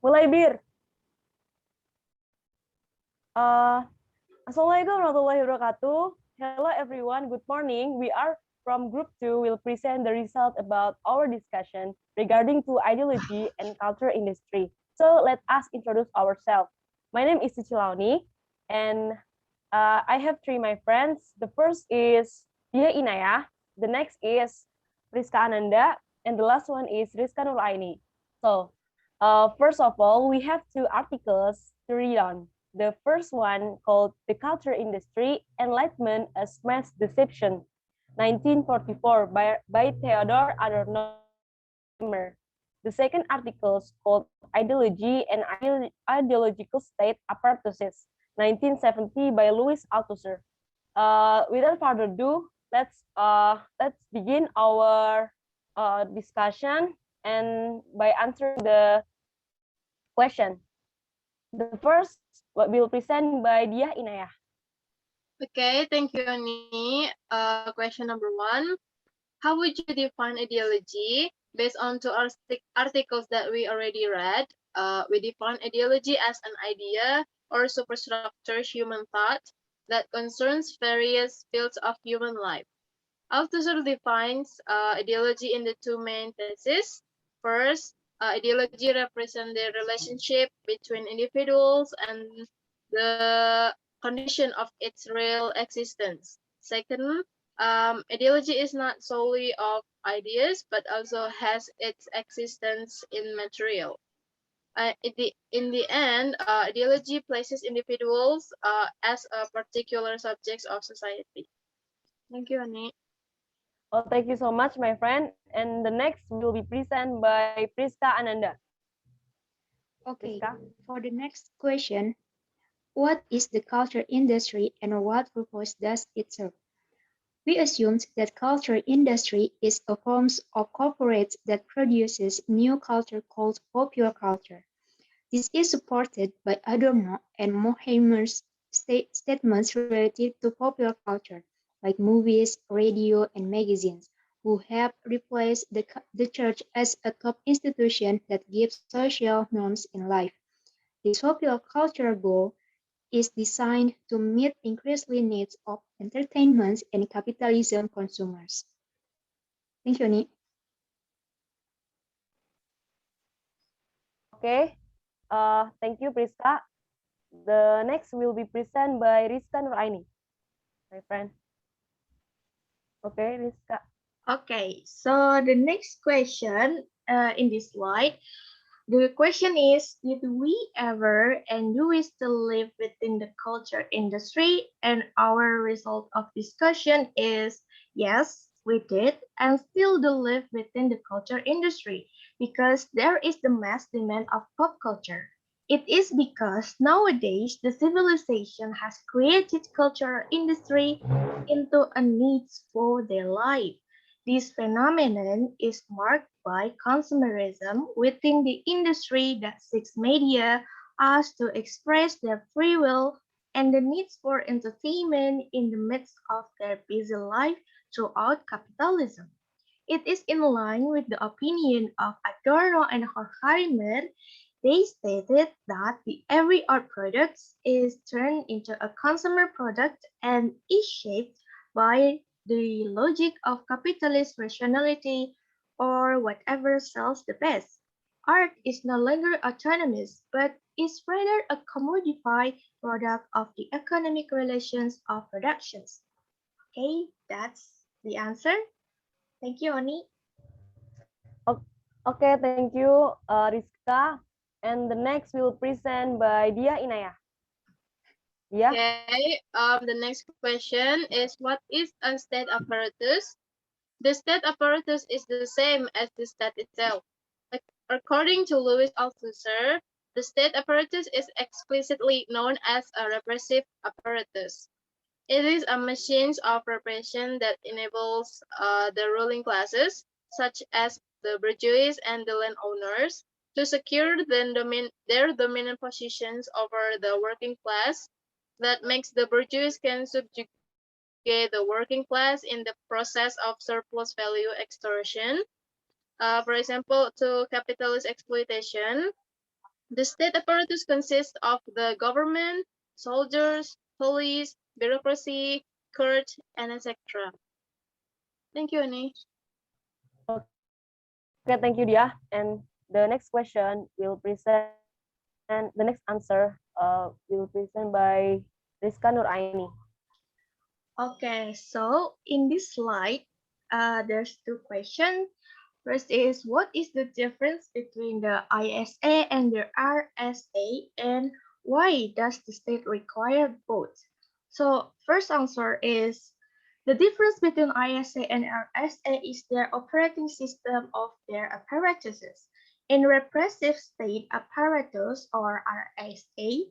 Mulai Bir. Assalamualaikum warahmatullahi wabarakatuh. Hello everyone, good morning. We are from group 2 will present the result about our discussion regarding to ideology and culture industry. So let us introduce ourselves. My name is Suci Laoni and I have three my friends. The first is Diah Inayah, the next is Priska Ananda, and the last one is Rizka Nuraini. So first of all, we have two articles to read on. The first one called The Culture Industry, Enlightenment as Mass Deception, 1944 by Theodor Adorno. The second article is called Ideology and Ideological State Apparatuses, 1970 by Louis Althusser. Without further ado, let's begin our discussion and by answering the question. The first will present by Diah Inayah. Okay, thank you, Ani. Question number 1. How would you define ideology? Based on two articles that we already read, we define ideology as an idea or superstructure human thought that concerns various fields of human life. Althusser defines ideology in the two main theses. First, ideology represents the relationship between individuals and the condition of its real existence. Second, ideology is not solely of ideas, but also has its existence in material. In the end, ideology places individuals as a particular subjects of society. Thank you, Ani. Well, thank you so much, my friend. And the next will be presented by Priska Ananda. Okay, Priska? for the next question, what is the culture industry and what purpose does it serve? We assumed that culture industry is a form of corporate that produces new culture called popular culture. This is supported by Adorno and Horkheimer's statements related to popular culture, like movies, radio, and magazines, who have replaced the church as a top institution that gives social norms in life. This popular cultural goal is designed to meet increasing needs of entertainment and capitalism consumers. Thank you, Ni. Okay. Thank you, Priska. The next will be presented by Rizka Nuraini, my friend. Okay, Rizka. Okay, so the next question in this slide, the question is, did we ever and do we still live within the culture industry? And our result of discussion is, yes, we did and still do live within the culture industry because there is the mass demand of pop culture. It is because nowadays the civilization has created cultural industry into a need for their life. This phenomenon is marked by consumerism within the industry that seeks media as to express their free will and the needs for entertainment in the midst of their busy life throughout capitalism. It is in line with the opinion of Adorno and Horkheimer. They stated that every art product is turned into a consumer product and is shaped by the logic of capitalist rationality or whatever sells the best. Art is no longer autonomous, but is rather a commodified product of the economic relations of productions. Okay, that's the answer. Thank you, Oni. Okay, thank you, Rizka. And the next will present by Diah Inayah. Yeah. Okay, the next question is, what is a state apparatus? The state apparatus is the same as the state itself. According to Louis Althusser, the state apparatus is explicitly known as a repressive apparatus. It is a machine of repression that enables the ruling classes, such as the bourgeois and the landowners, to secure their dominant positions over the working class, that makes the bourgeois can subjugate the working class in the process of surplus value extortion. For example, to capitalist exploitation, the state apparatus consists of the government, soldiers, police, bureaucracy, court, and etc. Thank you, Ani. Okay, thank you, Dia. And the next question will present the next answer will present by Rizka Nuraini. Okay, so in this slide, there's two questions. First is, what is the difference between the ISA and the RSA, and why does the state require both? So first answer is, the difference between ISA and RSA is their operating system of their apparatuses. In repressive state apparatus, or RSA,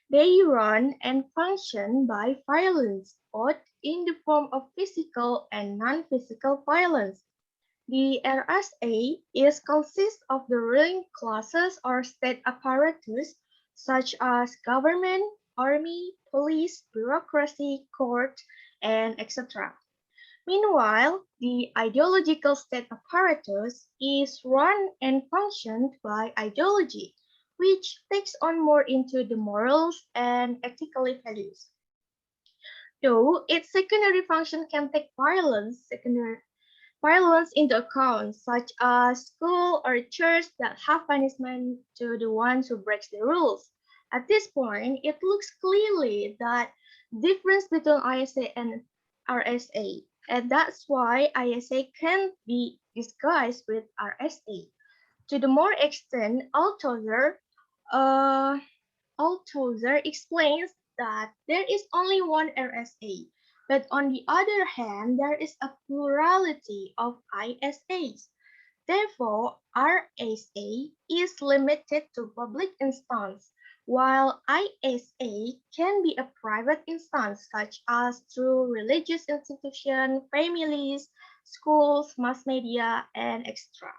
they run and function by violence, both in the form of physical and non-physical violence. The RSA is consists of the ruling classes or state apparatus such as government, army, police, bureaucracy, court, and etc. Meanwhile, the ideological state apparatus is run and functioned by ideology, which takes on more into the morals and ethical values. Though its secondary function can take violence into account, such as school or church that have punishment to the ones who breaks the rules. At this point, it looks clearly that difference between ISA and RSA, and that's why ISA can be disguised with RSA. To the more extent, uh, Althusser explains that there is only one RSA, but on the other hand, there is a plurality of ISAs. Therefore, RSA is limited to public instance, while ISA can be a private instance such as through religious institutions, families, schools, mass media, and etc.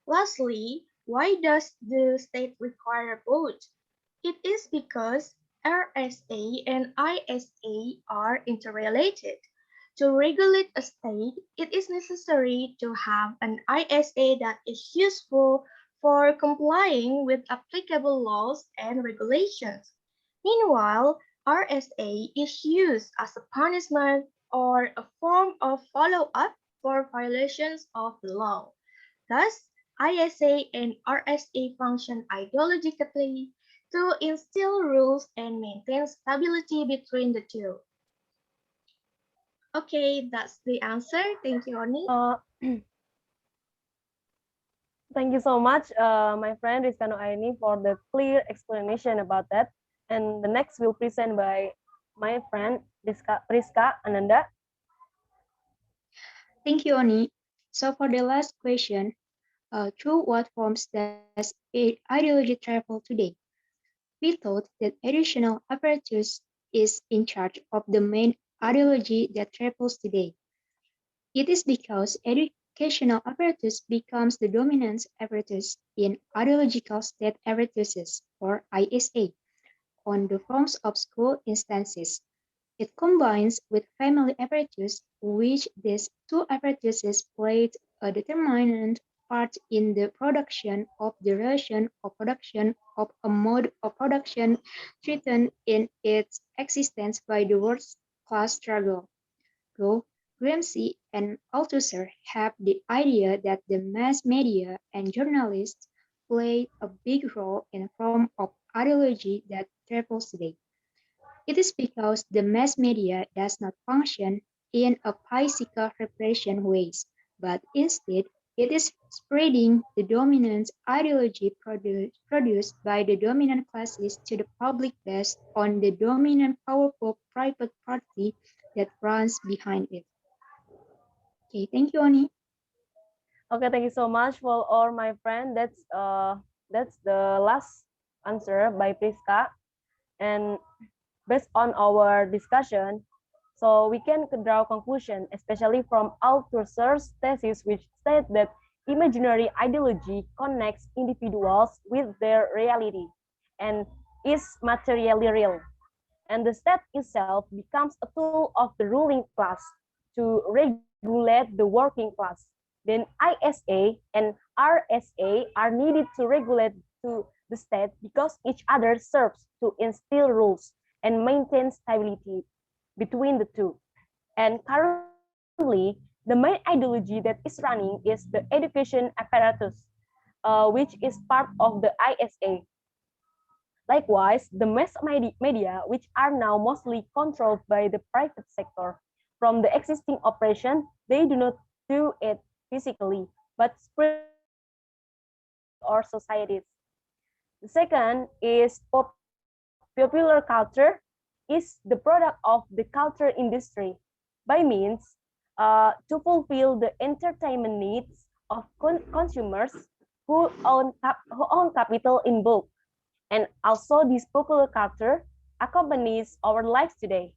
Lastly, why does the state require both? It is because RSA and ISA are interrelated. To regulate a state, it is necessary to have an ISA that is useful for complying with applicable laws and regulations. Meanwhile, RSA is used as a punishment or a form of follow-up for violations of the law. Thus, ISA and RSA function ideologically to instill rules and maintain stability between the two. Okay, that's the answer. Thank you, Oni. Thank you so much, my friend Rizka Nuraini, for the clear explanation about that. And the next will present by my friend Priska Ananda. Thank you, Oni. So for the last question, through what forms does ideology travel today? We thought that educational apparatus is in charge of the main ideology that travels today. It is because educational apparatus becomes the dominant apparatus in ideological state apparatuses, or ISA, on the forms of school instances. It combines with family apparatus, which these two apparatuses played a determinant part in the production of the relation of production of a mode of production threatened in its existence by the world's class struggle. Though Gramsci and Althusser have the idea that the mass media and journalists play a big role in a form of ideology that travels today. It is because the mass media does not function in a physical repression ways, but instead it is spreading the dominant ideology produced by the dominant classes to the public based on the dominant powerful private party that runs behind it. Okay, thank you, Oni. Okay, thank you so much for all my friend. That's the last answer by Priska. And based on our discussion, so we can draw conclusion, especially from Althusser's thesis, which state that imaginary ideology connects individuals with their reality and is materially real. And the state itself becomes a tool of the ruling class to regulate the working class. then ISA and RSA are needed to regulate to the state because each other serves to instill rules and maintain stability between the two. And currently, the main ideology that is running is the education apparatus, which is part of the ISA. Likewise, the mass media, which are now mostly controlled by the private sector, from the existing operation, they do not do it physically, but spiritually into our societies. The second is popular culture is the product of the culture industry by means to fulfill the entertainment needs of consumers who own capital in bulk. And also this popular culture accompanies our lives today,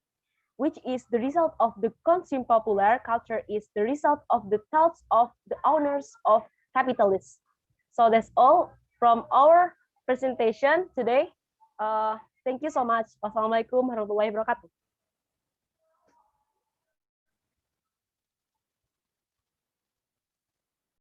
which is the result of the consume popular culture is the result of the thoughts of the owners of capitalists. So that's all from our presentation today. Thank you so much. Wassalamualaikum warahmatullahi wabarakatuh.